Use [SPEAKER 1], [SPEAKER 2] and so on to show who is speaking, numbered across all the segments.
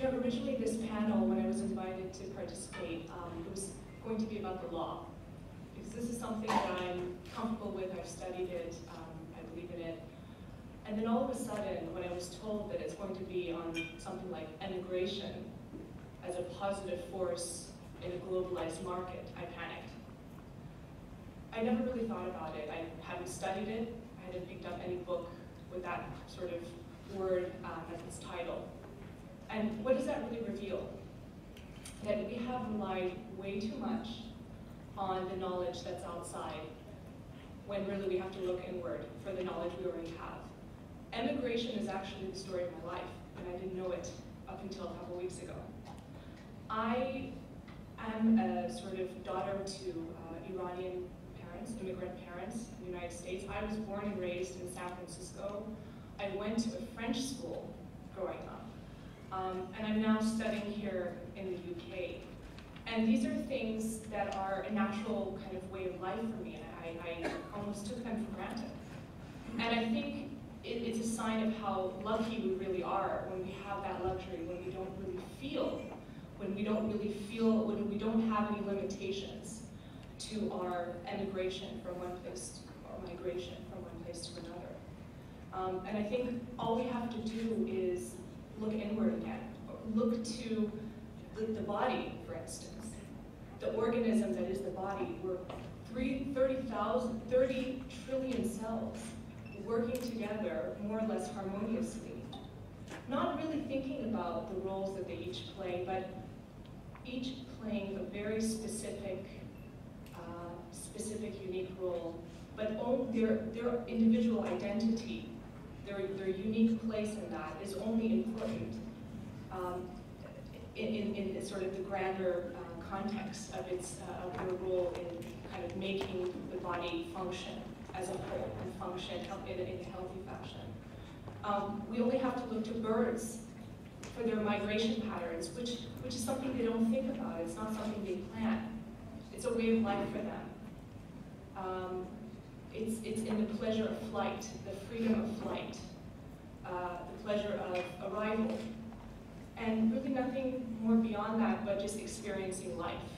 [SPEAKER 1] you know, originally this panel, when I was invited to participate, it was going to be about the law. Because this is something that I'm comfortable with, I've studied it, I believe in it. And then all of a sudden, when I was told that it's going to be on something like immigration as a positive force in a globalized market, I panicked. I never really thought about it. I hadn't studied it. I hadn't picked up any book with that sort of word as its title. And what does that really reveal? That we have relied way too much on the knowledge that's outside, when really we have to look inward for the knowledge we already have. Emigration is actually the story of my life, and I didn't know it up until a couple weeks ago. I am a sort of daughter to Iranian parents, immigrant parents in the United States. I was born and raised in San Francisco. I went to a French school growing up. And I'm now studying here in the UK. And these are things that are a natural kind of way of life for me. I almost took them for granted. And I think it's a sign of how lucky we really are when we have that luxury, when we don't really feel, when we don't have any limitations to our emigration from one place, or migration from one place to another. And I think all we have to do is look inward again. Look to the body, for instance. The organism that is the body. We're 30 trillion cells working together more or less harmoniously. Not really thinking about the roles that they each play, but each playing a very specific, unique role, but their individual identity, their unique place in that is only important in sort of the grander context of their role in kind of making the body function as a whole and function in a healthy fashion. We only have to look to birds for their migration patterns, which is something they don't think about. It's not something they plan. It's a way of life for them. It's in the pleasure of flight, the freedom of flight, the pleasure of arrival, and really nothing more beyond that but just experiencing life.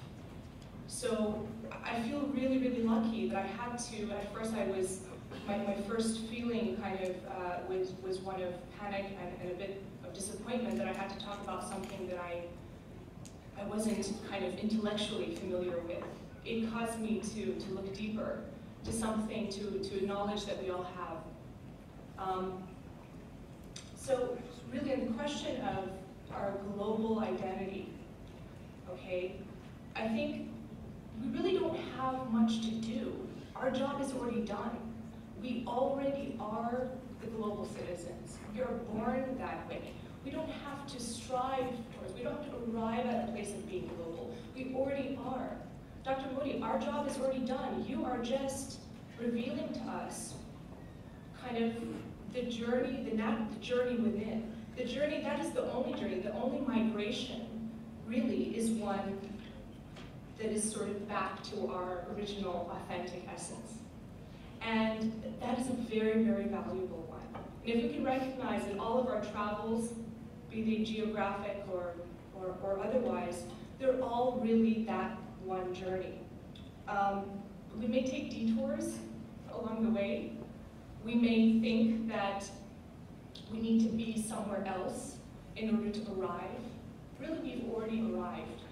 [SPEAKER 1] So I feel really, really lucky that I had to, at first my first feeling kind of was one of panic and a bit of disappointment that I had to talk about something that I wasn't kind of intellectually familiar with. It caused me to look deeper, to something, to acknowledge that we all have. So really in the question of our global identity, okay, I think we really don't have much to do. Our job is already done. We already are the global citizens. We are born that way. We don't have to strive towards, we don't have to arrive at a place of being global. We already are. Dr. Modi, our job is already done. You are just revealing to us kind of the journey, the journey within. The journey, that is the only migration really is one that is sort of back to our original authentic essence. And that is a very, very valuable one. And if we can recognize that all of our travels, be they geographic or otherwise, they're all really that one journey. We may take detours along the way. We may think that we need to be somewhere else in order to arrive. Really, we've already arrived.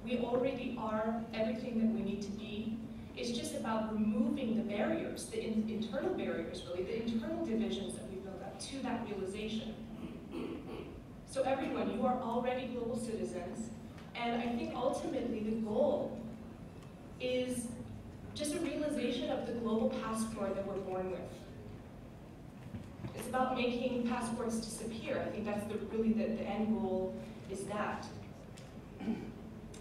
[SPEAKER 1] We already are everything that we need to be. It's just about removing the barriers, the internal barriers, really, the internal divisions that we build up to that realization. So everyone, you are already global citizens, and I think ultimately the goal is just a realization of the global passport that we're born with. It's about making passports disappear. I think that's really the end goal is that.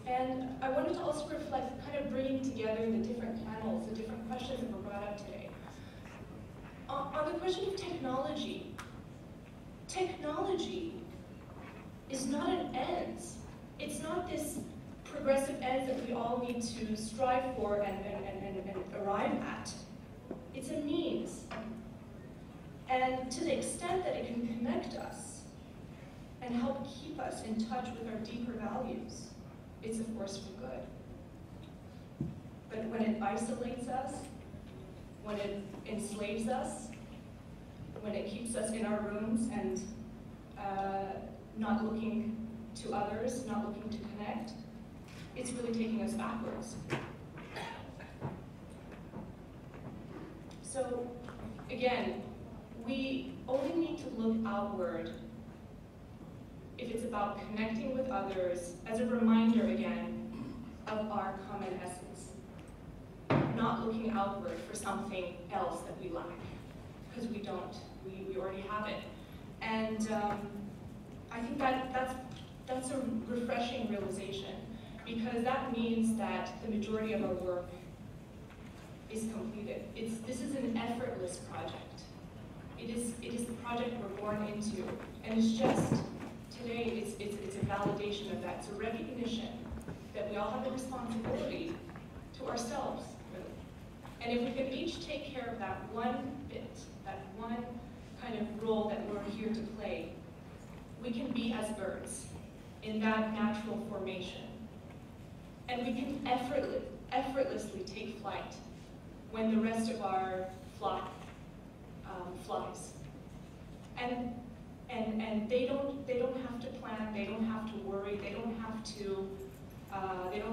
[SPEAKER 1] And I wanted to also reflect, kind of bringing together the different panels, the different questions that were brought up today. On the question of technology, technology is not an end. It's not this progressive end that we all need to strive for and arrive at. It's a means. And to the extent that it can connect us, and help keep us in touch with our deeper values, it's a force for good. But when it isolates us, when it enslaves us, when it keeps us in our rooms and not looking to others, not looking to connect, it's really taking us backwards. So, again, we only need to look outward if it's about connecting with others as a reminder, again, of our common essence. Not looking outward for something else that we lack, because we don't. We already have it. And I think that's a refreshing realization, because that means that the majority of our work is completed. This is an effortless project. It is the project we're born into, and it's just today. It's a validation of that. It's a recognition that we all have a responsibility to ourselves, really. And if we can each take care of that one bit, that one kind of role that we're here to play, we can be as birds in that natural formation, and we can effortlessly take flight when the rest of our flock flies. And they don't have to plan, they don't have to worry, they don't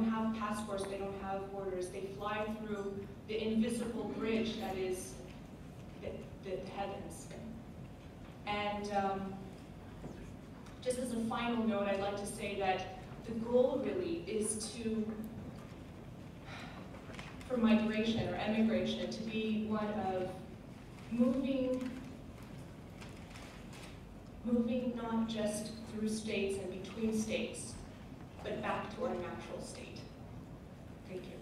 [SPEAKER 1] have passports, they don't have borders. They fly through the invisible bridge that is the heavens. And just as a final note, I'd like to say that the goal really is for migration or emigration to be one of moving not just through states and between states, but back to our natural state. Thank you.